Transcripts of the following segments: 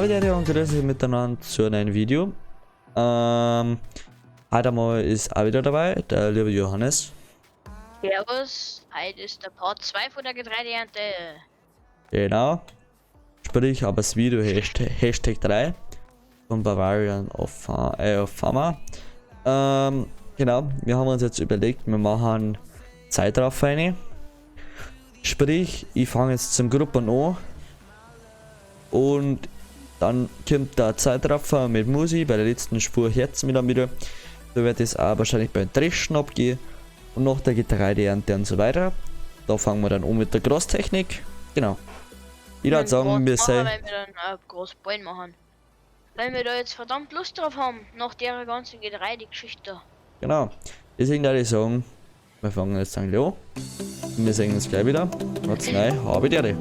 Hallo und grüß euch miteinander zu einem Video. Heute mal ist auch wieder dabei, der liebe Johannes. Servus, heute ist der Part 2 von der Getreideernte. Genau. Sprich, aber das Video Hashtag 3 von Bavarian of Pharma. Genau, wir haben uns jetzt überlegt, wir machen Zeitraffer rein. Sprich, ich fange jetzt zum Gruppen an und dann kommt der Zeitraffer mit Musik, bei der letzten Spur hört es mich dann wieder. Da wird es auch wahrscheinlich beim Dreschen abgehen und nach der Getreideernte und so weiter. Da fangen wir dann an mit der Großtechnik. Genau. Ich würde sagen, wir sind. Wenn wir dann groß Ballen machen. Weil wir da jetzt verdammt Lust drauf haben, nach der ganzen Getreidegeschichte. Genau. Deswegen würde ich sagen, wir fangen jetzt eigentlich an. Und wir sehen uns gleich wieder. What's neu? Habe die Ehre.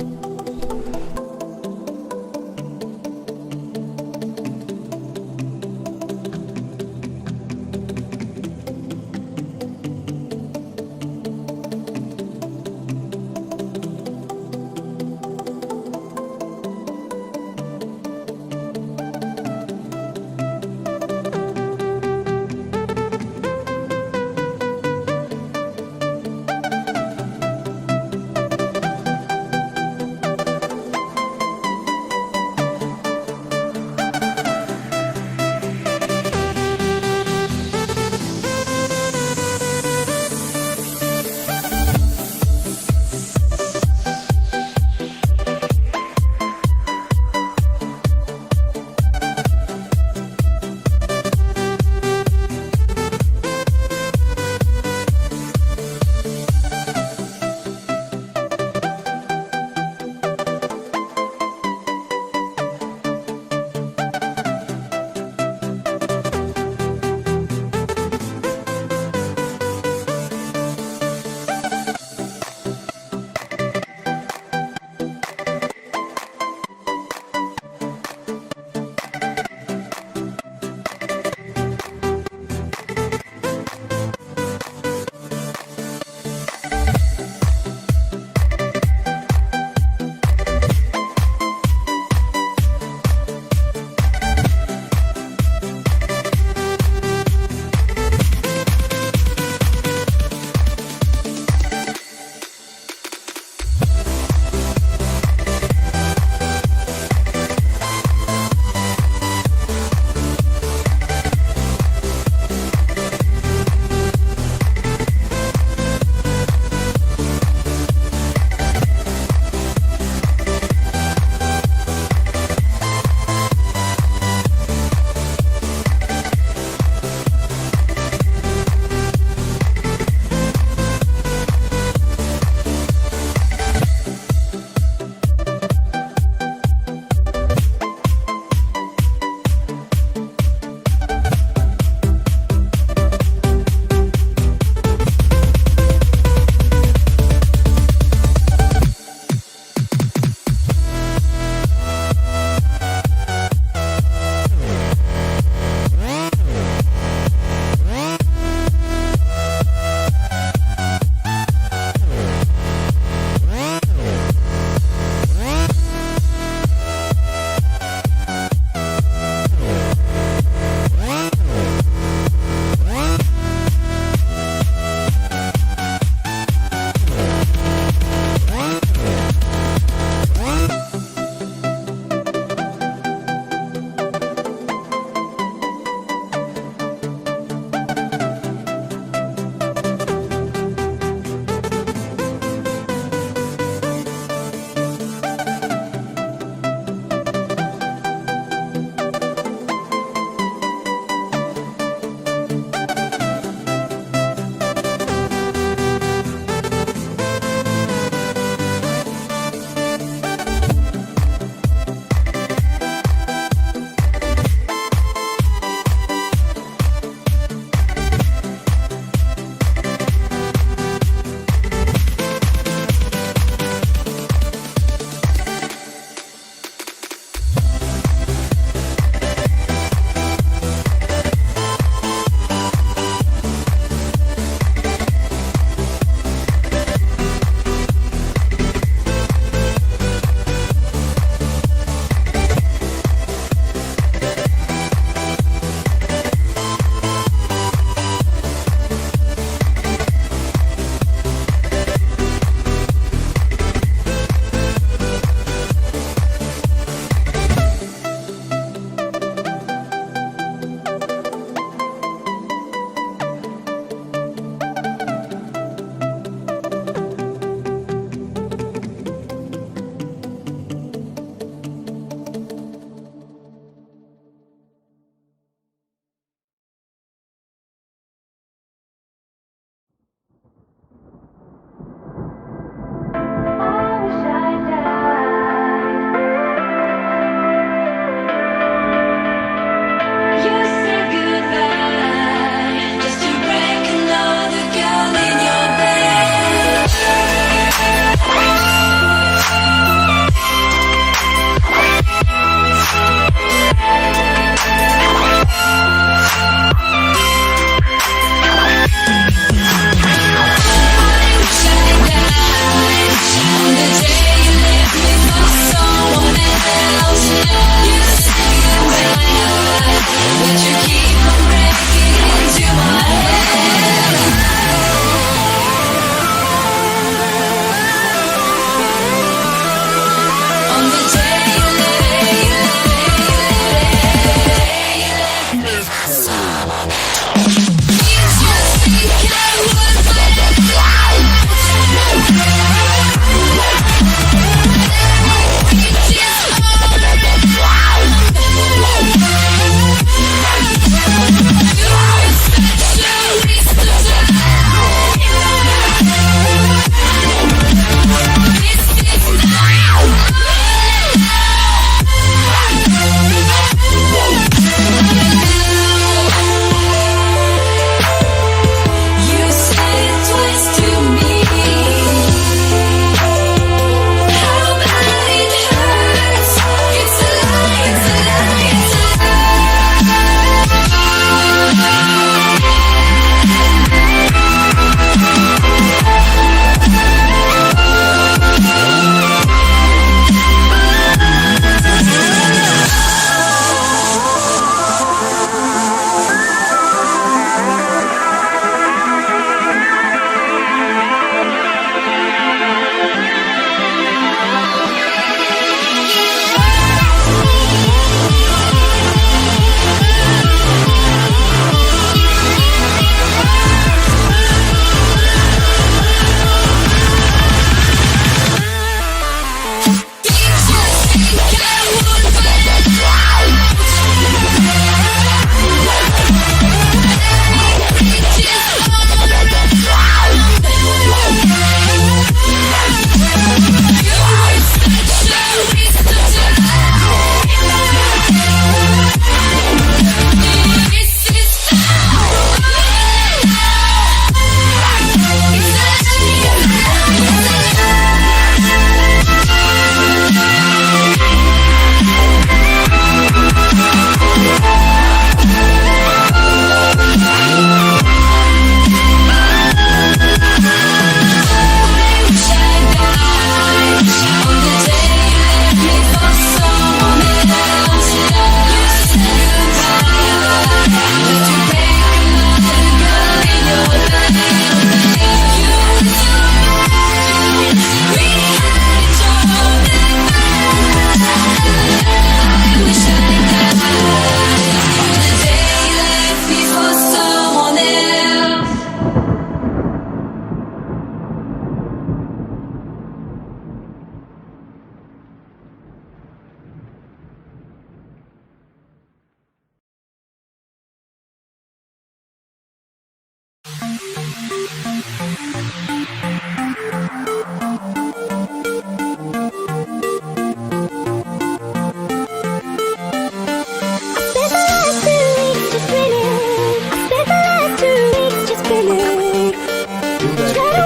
Jetzt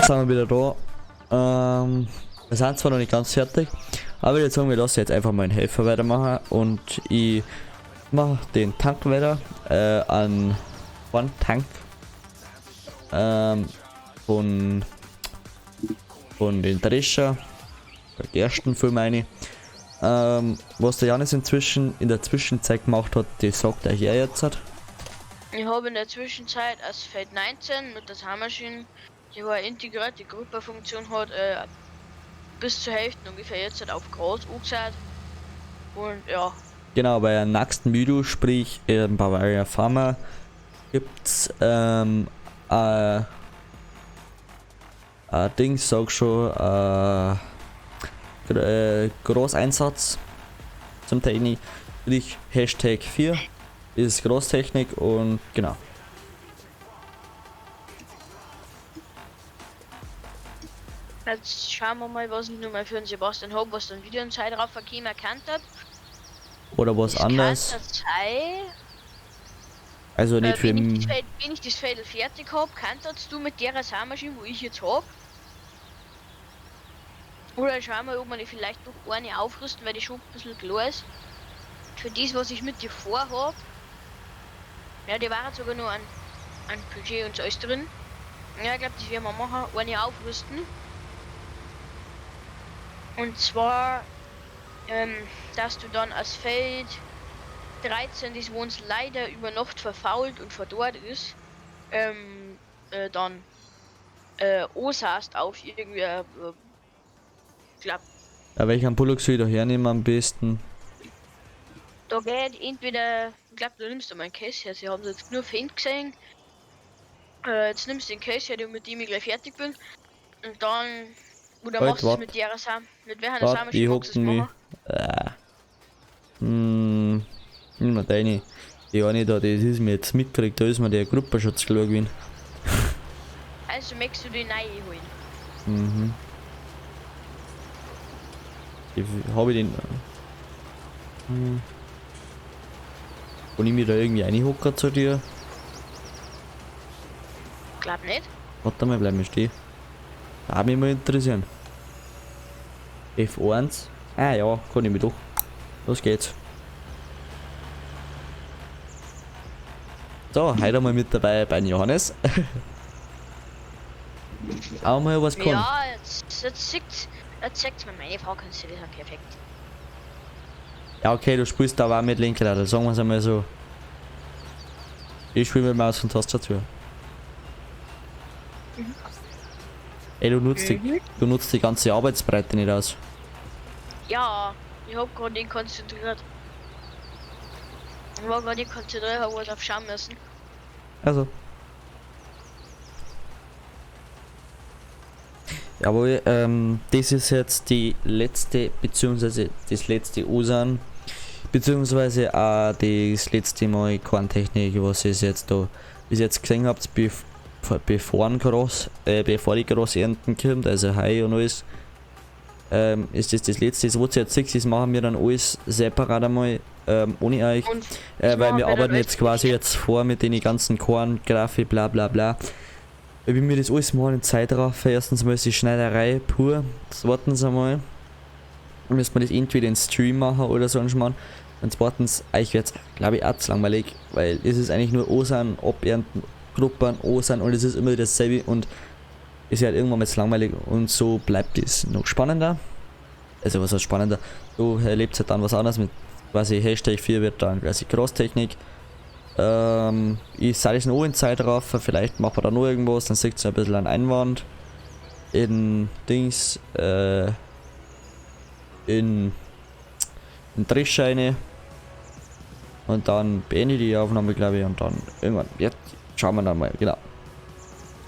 sind wir wieder da. Wir sind zwar noch nicht ganz fertig, aber ich würde sagen, wir lassen jetzt einfach mal einen Helfer weitermachen und ich mache den Tank weiter an One Tank von den Drescher, der ersten Film meine. Was der Janis inzwischen in der Zwischenzeit gemacht hat, das sagt er hier jetzt. Ich habe in der Zwischenzeit als Feld 19 mit der Zahnmaschine, die war integriert, die Gruppenfunktion hat, bis zur Hälfte ungefähr jetzt auf groß angesagt. Und ja. Genau, bei dem nächsten Video, sprich in Bavaria Pharma, gibt's Ding, sag schon, Großeinsatz zum Technik, sprich Hashtag 4 ist Großtechnik und genau. Jetzt schauen wir mal, was ich nur mal für den Sebastian habe, was dann wieder in Zeitraumverkehr erkannt habe. Oder was anderes. Also nicht für wenn ich das Feld fertig habe, kannst du mit der Sahnmaschine, wo ich jetzt habe. Oder schauen wir, ob wir die vielleicht noch eine aufrüsten, weil die schon ein bisschen klar ist. Für das, was ich mit dir vorhabe. Ja, die waren sogar nur an Budget und so alles drin. Ja, ich glaube, das werden wir machen, eine aufrüsten. Und zwar, dass du dann als Feld 13, das wo uns leider über Nacht verfault und verdorrt ist, dann ansahst auf irgendwie, glaub. Ja, welchen Bullocks wieder hernehmen am besten? Da geht entweder, ich glaube, du nimmst einmal einen Case her, sie haben jetzt nur Faint gesehen. Jetzt nimmst du den Case her, mit dem ich gleich fertig bin. Und dann, oder Halt, machst du es mit der Sam, mit welcher Samen wie magst du es machen? Niemand eine. Die eine da, das ist mir jetzt mitgekriegt, da ist mir der Gruppenschutz klar gewesen. Also möchtest du die neue holen? Mhm. Habe ich den. Kann ich mich da irgendwie reinhocken zu dir? Glaub nicht. Warte mal, bleib mal stehen. Da mich mal interessieren. F1. Ah ja, kann ich mich doch. Los geht's. So, heute mal mit dabei bei Johannes. Auch mal was kann. Ja, jetzt zeigt mir meine Frau, kannst du das auch perfekt. Ja, okay, du spielst aber auch mit Lenkrad, sagen wir es einmal so. Ich spiele mit Maus und Tastatur. Mhm. Ey, du nutzt die ganze Arbeitsbreite nicht aus. Ja, ich hab gerade den konzentriert. Ich war gerade nicht konzentriert, hab was aufschauen müssen. Also. Jawohl, das ist jetzt die letzte, beziehungsweise das letzte Usan, beziehungsweise auch das letzte Mal Korntechnik, was ihr jetzt da bis jetzt gesehen habt, bevor die Großernten kommt, also Hai und alles, ist das letzte. Das was ihr jetzt seht, das machen wir dann alles separat einmal, ohne euch, weil wir arbeiten jetzt quasi jetzt vor mit den ganzen Korn, Grafik, bla bla bla. Wenn wir das alles mal in Zeit drauf, erstens mal ist die Schneiderei pur, das warten sie einmal. Müssen wir das entweder in Stream machen oder so einen und zweitens, euch wird es glaube ich auch zu langweilig, weil es ist eigentlich nur Osan, Abernten, Gruppen, Osan und es ist immer dasselbe und ist halt irgendwann mal zu langweilig und so bleibt es noch spannender. Also was heißt spannender? So erlebt es halt dann was anderes mit quasi Hashtag 4 wird dann quasi Großtechnik. Ich sage es noch in Zeit drauf, vielleicht machen wir da noch irgendwas, dann sieht es ein bisschen an Einwand. In Dings, in Drehscheine. Und dann beende ich die Aufnahme, glaube ich, und dann irgendwann, jetzt schauen wir dann mal, genau.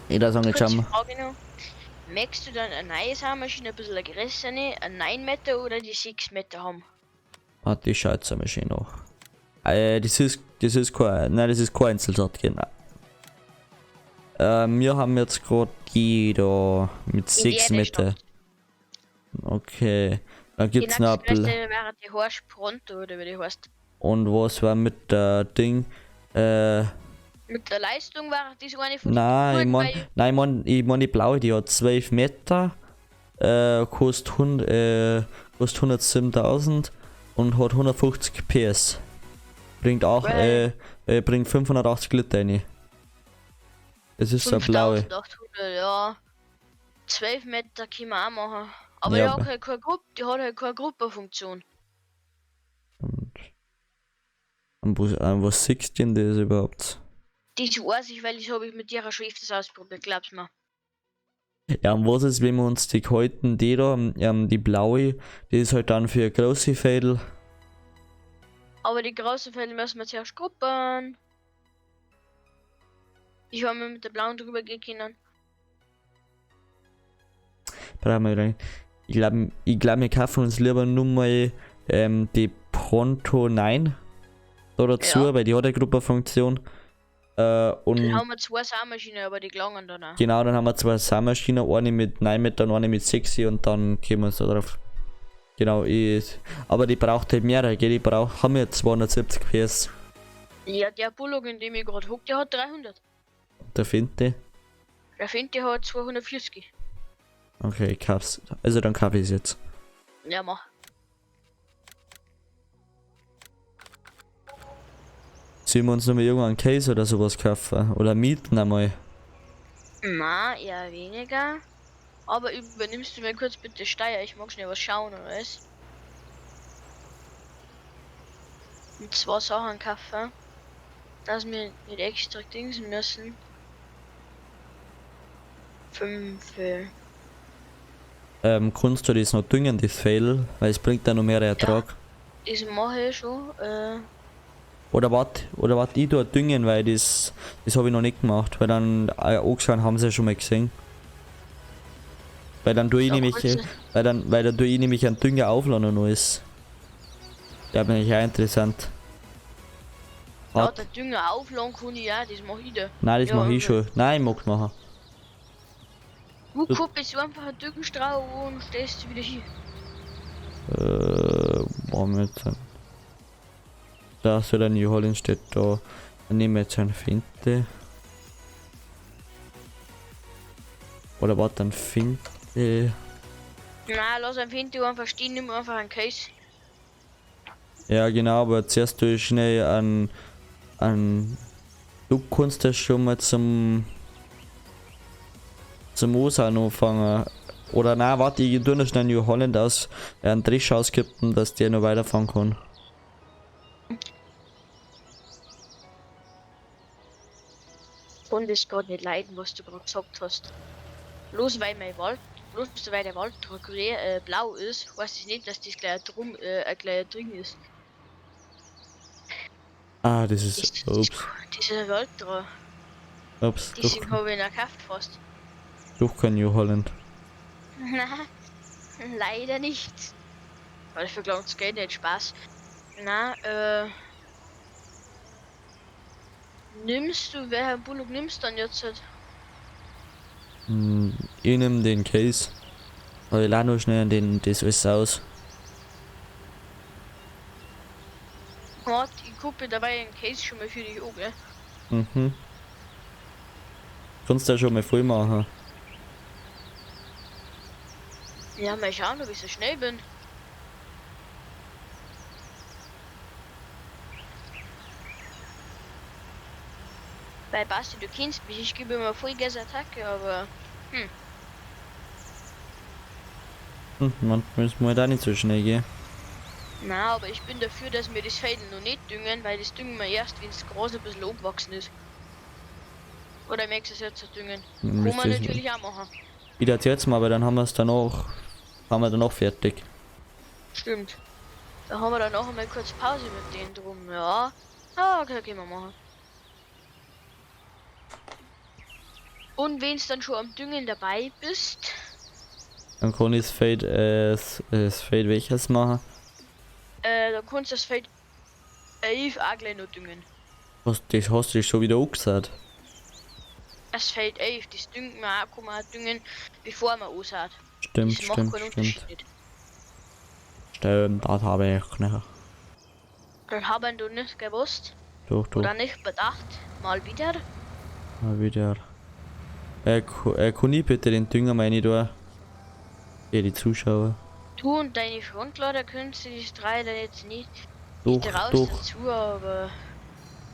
Jeder sagt, jetzt schauen wir. Möchtest du dann eine neue Sahnmaschine, ein bisschen größere, eine 9 Meter oder die 6 Meter haben? Ah, die schaut so schön nach. Das ist kein Einzelsatz, genau. Wir haben jetzt gerade die da mit In die 6 eine Meter. Stadt. Okay. Dann Die gibt's noch ein nächstgrößte bisschen. wäre die heißt Pronto, oder wie die heißt. Und was war mit der Ding? Mit der Leistung war das eine von den Nein, guten, weil ich mein die blaue, die hat 12 Meter, kostet 107.000 und hat 150 PS. Bringt auch, weil bringt 580 Liter rein. Das ist so eine blaue. 5800, ja. 12 Meter können wir auch machen. Aber Ja, die hat halt keine Gruppe, die hat halt keine Gruppenfunktion. was siehst du denn das überhaupt? Das weiß ich, weil das habe ich mit ihrer Schrift ausprobiert, glaub's mir. Ja, und was ist, wenn wir uns die halten, die da, die blaue, die ist halt dann für große Fädel. Aber die großen Fälle müssen wir zuerst gruppen. Ich habe mir mit der blauen drüber gehen können. Brauchen wir rein. Ich glaub, wir kaufen uns lieber nur mal die Pronto 9 da dazu, Ja. weil die hat eine Gruppenfunktion. Dann Und haben wir zwei Saugmaschinen, aber die gelangen dann auch. genau, dann haben wir zwei Saugmaschinen, eine mit 9 Meter und eine mit 6 und dann kommen wir so drauf. Genau, aber die braucht halt mehr, gell? Haben wir 270 PS. Ja, der Bullock, in dem ich gerade hocke, der hat 300. Der Finte. Der Finte hat 240. Okay, ich kauf's. Also dann kauf ich's jetzt. Ja, mach. Sollen wir uns nochmal irgendwann einen Case oder sowas kaufen? Oder mieten einmal? Na, eher weniger. Aber übernimmst du mir kurz bitte Steuer? Ich mag schnell was schauen, oder was? Mit zwei Sachen kaufen. Dass wir nicht extra Dings müssen. 5. Kannst du das noch düngen, das Fell? Weil es bringt dann noch mehr Ertrag. Das mache ich schon. Oder wart, ich tue düngen, weil das habe ich noch nicht gemacht. Weil dann angeschaut haben sie ja schon mal gesehen. Weil dann tue ich Da nämlich, kannst du- weil dann tue ich nämlich einen Dünger aufladen und alles. Der bin ich auch interessant. Ja, Hat- der Dünger aufladen kann ich ja, das mache ich da. Nein, das Ja, mache ich schon. Nein, ich mag's machen. Du kuppelst einfach einen Düngenstrauch und stellst wieder hin. Moment. Da soll der New Holland steht da. Dann nehmen wir jetzt eine Finte. Oder warte, dann Finte. Na, lass ein Finte einfach stehen, nimm einfach einen Case. Ja genau, aber zuerst tue ich schnell an. Du kannst das schon mal zum Osan anfangen. Oder na, warte, ich tue noch schnell New Holland aus, einen Drisch auskippen, dass der noch weiterfahren kann. Kann das gerade nicht leiden, was du gerade gesagt hast. Bloß weil weil der Wald blau ist, heißt das nicht, dass das gleich gleich drin ist. Ah, das ist. Das ist ein Wald dran. Ups, Deswegen habe ich ihn auch gekauft fast. doch kein New Holland. Na, leider nicht. Weil für Glanz geht nicht Spaß. Na, nimmst du, welchen Bullock nimmst du dann jetzt halt? Ich nehme den Case. Aber ich lade nur schnell das alles aus. Warte, ich gucke dabei einen Case schon mal für dich an, gell? Mhm. Kannst du ja schon mal voll machen. Ja, mal schauen, ob ich so schnell bin. Weil Basti, du kennst mich, ich gebe immer Vollgas-Attacke, aber Manchmal müssen wir da nicht so schnell gehen. na, aber ich bin dafür, dass wir das Feld noch nicht düngen, weil das düngen wir erst, wenn das Gras ein bisschen angewachsen ist. Oder merkst du es jetzt zu düngen? Kann man natürlich auch machen. Wieder jetzt mal, aber dann haben wir es danach. Haben wir danach fertig. Stimmt. Da haben wir dann noch einmal kurz Pause mit denen drum, ja. Ah, okay, können wir machen. Und wenn es dann schon am Düngen dabei bist, Dann kann ich das Feld welches machen. da kannst du das Feld 11 auch gleich noch düngen. Das hast du schon wieder angesagt. Ach Asphalt 11, das düngt man auch, kann man auch düngen, bevor man aussät. Stimmt, Das macht stimmt, keinen stimmt. Unterschied. Stimmt, das habe ich nicht. Dann haben du nicht gewusst Doch, oder nicht bedacht, mal wieder. mal wieder. Kann ich bitte den Dünger mal nicht da? Ja, die Zuschauer. Du und deine Frontladerkünste, die drei dann jetzt nicht Doch, raus doch. dazu, aber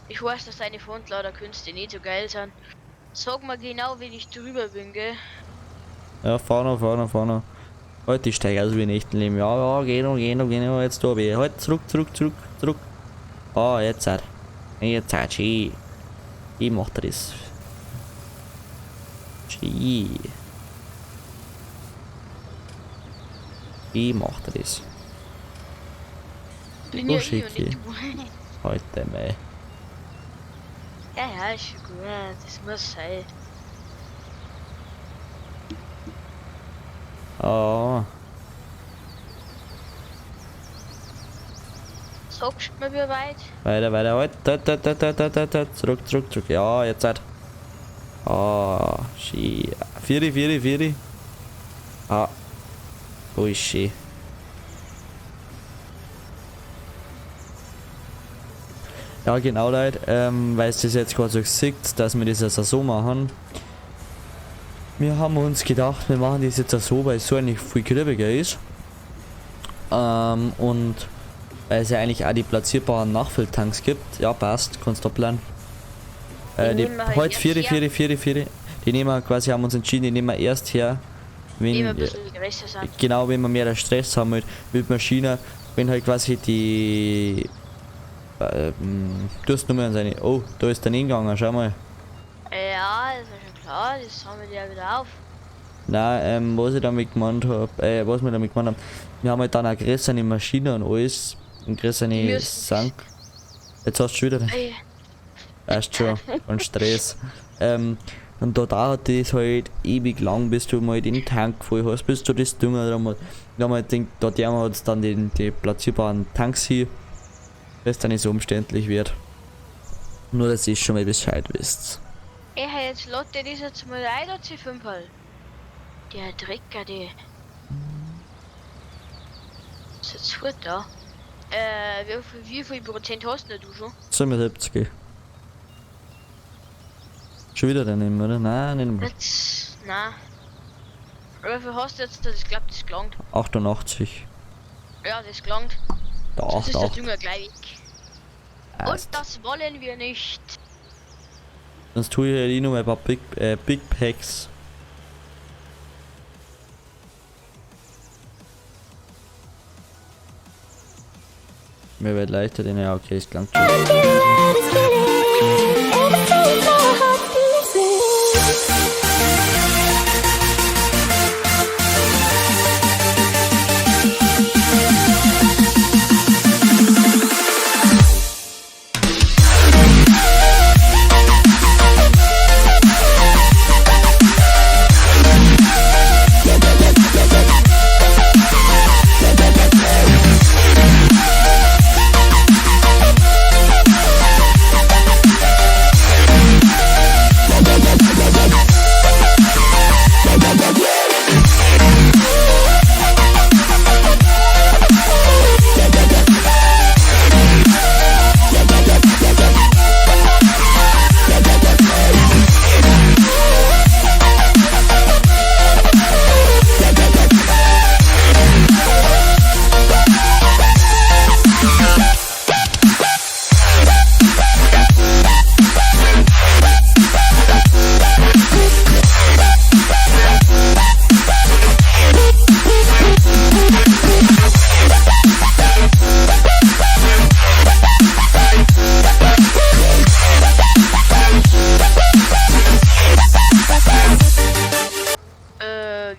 ich weiß, dass deine Frontladerkünste nicht so geil sind. Sag mal genau, wenn ich drüber bin, gell? Ja, vorne. Halt, ich steige aus wie in echten Leben. Ja, geh noch, jetzt da weh. Halt, zurück. Ah, jetzt hat. Schön. Ich mach das. Schön. Ich mach das. Bin ja ich und Schicki. nicht du. Heute mal. Ja, ist schon gut, das muss sein. Ah, Sagst du mir wie weit? weiter. Halt. Zurück. Ja, jetzt halt. Ah, schön. Vieri. Ah, wo ist sie? Ja, genau, Leute, weil es das jetzt gerade so sieht, dass wir das jetzt so machen. Wir haben uns gedacht, wir machen das jetzt so, weil es so eigentlich viel gröbiger ist. Und weil es ja eigentlich auch die platzierbaren Nachfülltanks gibt. Ja, passt, kannst du planen. Die Die nehmen wir heute jetzt her. Vieri. Die nehmen wir quasi, haben uns entschieden, die nehmen wir erst her, Wenn wir wenn, ein bisschen größer sind. genau, wenn wir mehr Stress haben mit Maschine, wenn halt quasi die, du hast nur mal seine, oh, da ist der hingegangen, schau mal. Ja, das ist ja schon klar, das haben wir ja wieder auf. Nein, was wir damit gemeint haben, wir haben halt dann eine größere Maschine und alles, und größere müssen- Sank. Jetzt hast du schon wieder, Ey, weißt schon, und Stress. Und da dauert das halt ewig lang, bis du mal den Tank voll hast, bis du das Dünger dran hast. Wir haben halt gedacht, da hat es dann die platzierbaren Tanks hier, dass dann nicht so umständlich wird. Nur, dass ihr schon mal Bescheid wisst. hey, jetzt Lotte, das jetzt mal ein oder C5 halt. Der Drecker, die. Ist jetzt gut da. Wie viel Prozent hast denn du schon? 77. Schon wieder daneben, oder? Nein, nicht mehr. Jetzt, na. Wie viel hast du jetzt? Ich glaube, das gelangt. 88. Ja, das gelangt. Der Sonst ist der 88. Dünger gleich weg. Und das wollen wir nicht. Sonst tue ich halt eh noch mal ein paar Big Packs. Mir wird leichter, denn ja, okay, es klang schon.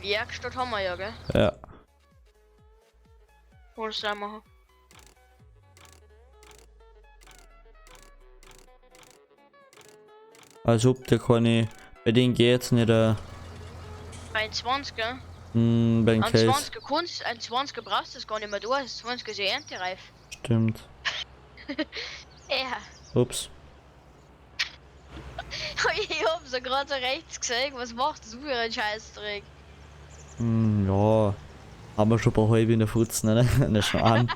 Werkstatt haben wir ja, gell? Ja. Was soll machen? Als ob der keine. Bei denen geht's nicht, Ein 20er? beim Ein Case. 20er Kunst, ein 20er brauchst du das gar nicht mehr da, das 20er ist ja erntereif. Stimmt. Ja. Ups. Ich hab so gerade so rechts gesehen, was macht das für ein Scheißdreck? Ja, haben wir schon ein paar halbe in der Futzen, ne? Ne, schon an.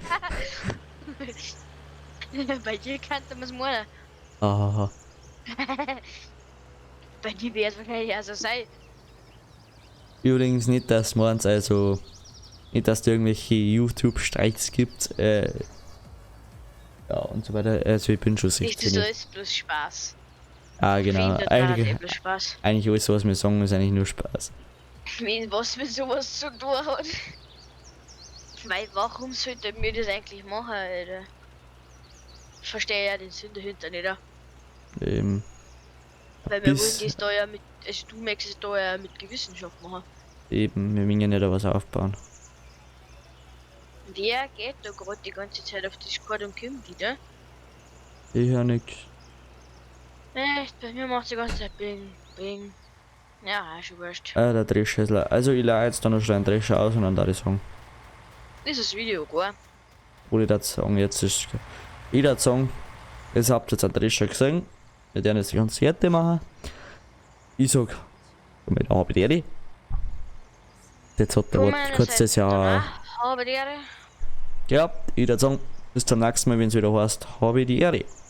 Bei dir kannte man es meinen. Ah, Bei dir wäre es wahrscheinlich auch so sein. übrigens nicht, dass morgens also, nicht, dass es irgendwelche YouTube-Streiks gibt, ja und so weiter. Also ich bin schon Nicht so 16. ist bloß Spaß. Ah, genau. Findet man Eigentlich, bloß Spaß. eigentlich alles, was wir sagen, ist eigentlich nur Spaß. Was mit sowas zu tun hat. Weil warum sollte mir das eigentlich machen, Alter? Ich verstehe ja den Sinn dahinter nicht. Ähm, Weil wir wollen bis das da ja mit, also du möchtest es da ja mit Gewissenschaft machen. eben, wir wollen ja nicht was aufbauen. Wer geht da gerade die ganze Zeit auf Discord und kommt wieder? Ich höre nix. Echt, bei mir macht die ganze Zeit Bing, Bing. Ja, schon wurscht. Der Drehschüssel. Also ich lade jetzt dann noch schnell einen Drescher aus und dann da ich sagen. Dieses Video, gar. Wo ich das sagen, jetzt ist. Ich würde sagen, jetzt habt ihr jetzt einen Drescher gesehen. Wir werden jetzt die ganze Kette machen. Ich sag, mit Abend. Jetzt hat der Wort kurz das Jahr. Aber die Ehre. Ja, ich würde sagen, bis zum nächsten Mal, wenn es wieder heißt, habe ich die Ehre.